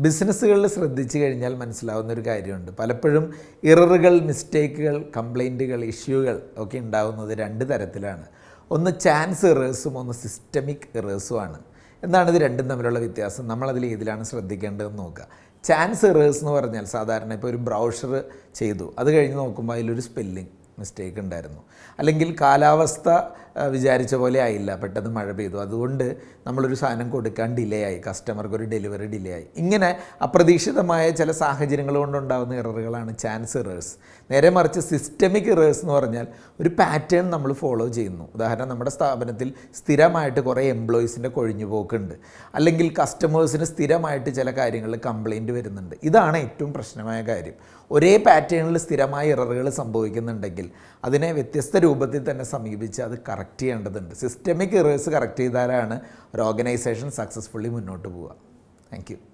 ബിസിനസ്സുകളിൽ ശ്രദ്ധിച്ചു കഴിഞ്ഞാൽ മനസ്സിലാവുന്നൊരു കാര്യമുണ്ട്. പലപ്പോഴും ഇററുകൾ, മിസ്റ്റേക്കുകൾ, കംപ്ലൈൻറ്റുകൾ, ഇഷ്യൂകൾ ഒക്കെ ഉണ്ടാകുന്നത് രണ്ട് തരത്തിലാണ്. ഒന്ന് ചാൻസ് ഇറേഴ്സും ഒന്ന് സിസ്റ്റമിക് ഇറേഴ്സുമാണ്. എന്താണ് ഇത് രണ്ടും തമ്മിലുള്ള വ്യത്യാസം? നമ്മളതിൽ ഏതിലാണ് ശ്രദ്ധിക്കേണ്ടതെന്ന് നോക്കുക. ചാൻസ് ഇറേഴ്സ് എന്ന് പറഞ്ഞാൽ സാധാരണ ഇപ്പോൾ ഒരു ബ്രൗഷർ ചെയ്തു, അത് കഴിഞ്ഞ് നോക്കുമ്പോൾ അതിലൊരു സ്പെല്ലിംഗ് മിസ്റ്റേക്ക് ഉണ്ടായിരുന്നു, അല്ലെങ്കിൽ കാലാവസ്ഥ വിചാരിച്ച പോലെ ആയില്ല, പെട്ടെന്ന് മഴ പെയ്തു, അതുകൊണ്ട് നമ്മളൊരു സാധനം കൊടുക്കാൻ ഡിലേ ആയി, കസ്റ്റമർക്കൊരു ഡെലിവറി ഡിലേ ആയി. ഇങ്ങനെ അപ്രതീക്ഷിതമായ ചില സാഹചര്യങ്ങൾ കൊണ്ടുണ്ടാകുന്ന ഇററുകളാണ് ചാൻസ് ഇറേഴ്സ്. നേരെ മറിച്ച് സിസ്റ്റമിക് ഇറേഴ്സ് എന്ന് പറഞ്ഞാൽ ഒരു പാറ്റേൺ നമ്മൾ ഫോളോ ചെയ്യുന്നു. ഉദാഹരണം, നമ്മുടെ സ്ഥാപനത്തിൽ സ്ഥിരമായിട്ട് കുറേ എംപ്ലോയീസിൻ്റെ കൊഴിഞ്ഞുപോക്കുണ്ട്, അല്ലെങ്കിൽ കസ്റ്റമേഴ്സിന് സ്ഥിരമായിട്ട് ചില കാര്യങ്ങളിൽ കംപ്ലയിൻറ്റ് വരുന്നുണ്ട്. ഇതാണ് ഏറ്റവും പ്രശ്നമായ കാര്യം. ഒരേ പാറ്റേണിൽ സ്ഥിരമായ ഇററുകൾ സംഭവിക്കുന്നുണ്ടെങ്കിൽ അതിനെ വ്യത്യസ്ത രൂപത്തിൽ തന്നെ സമീപിച്ച് അത് കറക്റ്റ് ചെയ്യേണ്ടതുണ്ട്. സിസ്റ്റമിക് ഇറേഴ്സ് കറക്റ്റ് ചെയ്താലാണ് ഒരു ഓർഗനൈസേഷൻ സക്സസ്ഫുള്ളി മുന്നോട്ട് പോവുക. Thank you.